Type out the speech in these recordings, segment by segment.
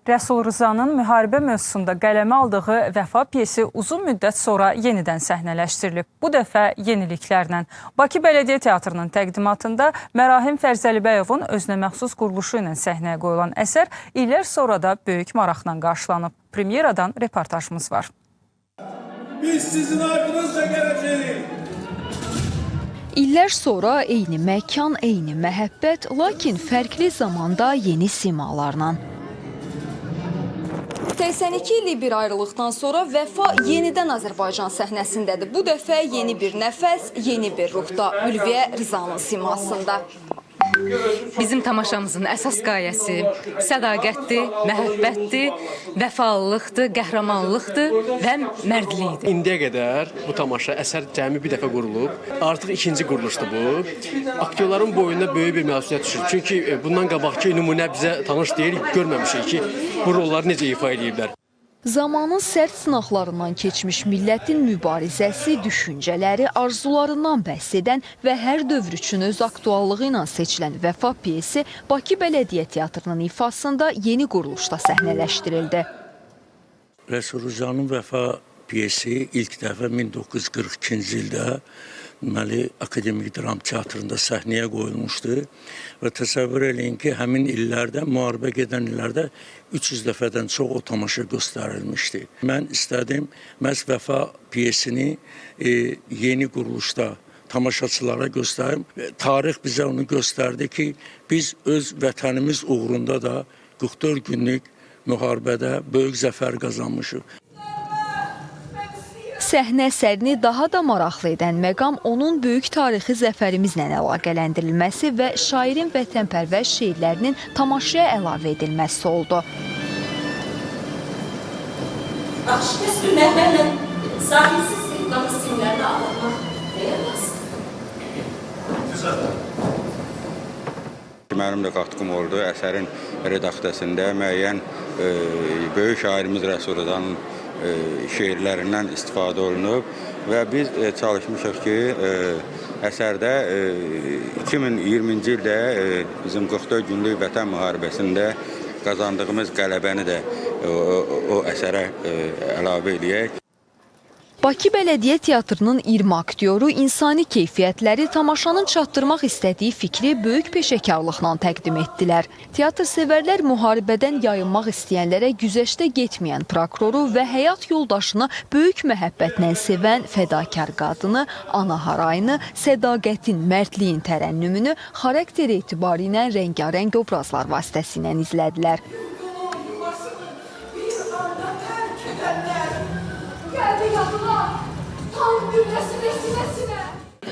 Rəsul Rızanın müharibə mövzusunda qələmə aldığı Vəfa piyesi uzun müddət sonra yenidən səhnələşdirilib. Bu dəfə yeniliklərlə. Bakı Bələdiyyə Teatrının təqdimatında Mərahim Fərzəlibəyovun özünəməxsus quruluşu ilə səhnəyə qoyulan əsər illər sonra da böyük maraqla qarşılanıb. Premyeradan reportajımız var. Biz sizin ardınızca gələcəyik. İllər sonra eyni məkan, eyni məhəbbət, lakin fərqli zamanda yeni simalarla. 82 illik bir ayrılıqdan sonra Vəfa yenidən Azərbaycan səhnəsindədir. Bu dəfə yeni bir nəfəs, yeni bir ruhda, Ülviyə Rızanın simasında. Bizim tamaşamızın əsas qayəsi sədaqətdir, məhəbbətdir, vəfalılıqdır, qəhrəmanlıqdır və mərdlikdir. İndiyə qədər bu tamaşa əsər cəmi bir dəfə qurulub. Artıq ikinci quruluşdur bu. Aktyorların boyunda böyük bir məsuliyyət düşür. Çünki bundan qabaqki nümunə bizə tanış deyil, görməmişik ki, bu rolları necə ifa ediblər. Zamanın sərt sınaqlarından keçmiş millətin mübarizəsi, düşüncələri, arzularından bəhs edən və hər dövr üçün öz aktuallığı ilə seçilən Vəfa piyesi Bakı Bələdiyyə Teatrının ifasında yeni quruluşda səhnələşdirildi. Rəsul Rızanın Vəfa piyesi ilk dəfə 1942-ci ildə Akademik Dram Teatrında səhnəyə qoyulmuşdu və təsəvvür eləyin ki, həmin illərdə, müharibə gedən illərdə 300 dəfədən çox o tamaşa göstərilmişdi. Mən istədim, məhz Vəfa piyesini yeni quruluşda tamaşaçılara göstərim. Tarix bizə onu göstərdi ki, biz öz vətənimiz uğrunda da 44 günlük müharibədə böyük zəfər qazanmışıq. Səhnə əsərini daha da maraqlı edən məqam onun böyük tarixi zəfərimizlə əlaqələndirilməsi və şairin vətənpərvər şeirlərinin tamaşaya əlavə edilməsi oldu. Aşkəs günlərlə sahilsiz sevdanı simlərlə ağlamaq deyəməz. Mənim də qatqım oldu. Əsərin redaksiyasında müəyyən böyük şairimiz Rəsul Rızanın şeirlərindən istifadə olunub və biz çalışmışıq ki, əsərdə 2020-ci ildə bizim 44 günlük vətən müharibəsində qazandığımız qələbəni də o əsərə əlavə edək. Bakı Bələdiyyə Teatrının 20 aktyoru insani keyfiyyətləri tamaşanın çatdırmaq istədiyi fikri böyük peşəkarlıqla təqdim etdilər. Teatr sevərlər müharibədən yayınmaq istəyənlərə güzəştə getməyən prokuroru və həyat yoldaşını böyük məhəbbətlə sevən fədakar qadını, ana harayını, sədaqətin, mərdliyin tərənnümünü xarakter etibarı ilə rəngarəng obrazlar vasitəsilə izlədilər.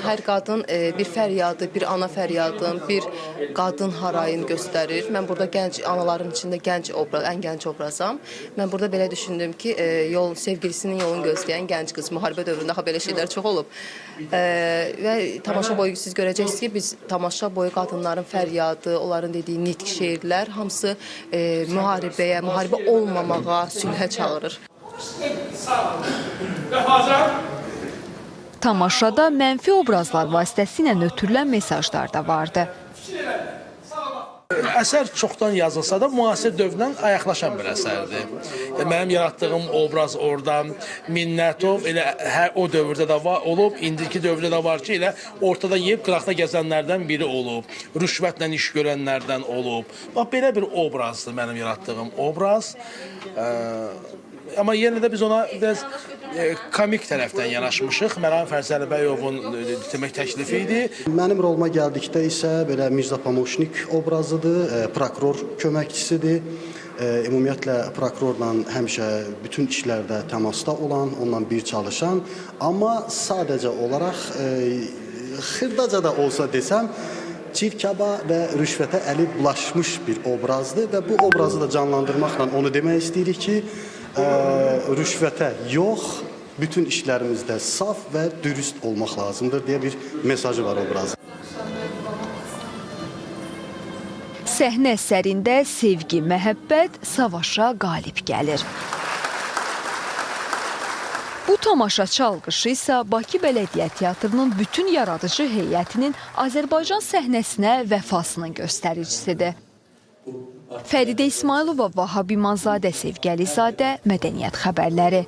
Hər qadın bir fəryadı, bir ana fəryadın, bir qadın harayını göstərir. Mən burada gənc anaların içində ən gənc obrazam. Mən burada belə düşündüm ki, sevgilisinin yolunu gözləyən gənc qız, müharibə dövründə belə şeylər çox olub. Və tamaşa boyu siz görəcəksiniz ki, biz tamaşa boyu qadınların fəryadı, onların dediyi nitq şeirlər, hamısı müharibəyə, müharibə olmamağa, sülhə çağırır. Tamaşada mənfi obrazlar vasitəsilə ötürülən mesajlar da vardı. Əsər çoxdan yazılsa da müasir dövrdən ayaqlaşan bir əsərdir. Mənim yaratdığım obraz orada Minnətov elə o dövrdə də olub, indiki dövrdə də var ki, elə ortada yeyib qıraqda gəzənlərdən biri olub, rüşvətlə iş görənlərdən olub. Bax, belə bir obrazdır mənim yaratdığım obraz. Amma yenə də biz ona biraz komik tərəfdən yanaşmışıq. Mərahim Fərzəlibəyovun demək təklifi idi. Mənim roluma gəldikdə isə belə Mirza Pamoşnik obrazıdır, prokuror köməkçisidir. Ümumiyyətlə prokurorla həmişə bütün işlərdə təmasda olan, onunla bir çalışan, amma sadəcə olaraq xırdaca da olsa desəm, çirkaba və rüşvətə əli bulaşmış bir obrazdır və bu obrazı da canlandırmaqla onu demək istəyirik ki, rüşvətə yox, bütün işlərimizdə saf və dürüst olmaq lazımdır deyə bir mesajı var obrazın. Səhnə əsərində sevgi, məhəbbət savaşa qalib gəlir. Bu tamaşa çalğışı isə Bakı Bələdiyyə Teatrının bütün yaradıcı heyətinin Azərbaycan səhnəsinə vəfasının göstəricisidir. Fəridə İsmailova, Vahab İmanzadə, Sevgi Əlizadə, Mədəniyyət xəbərləri.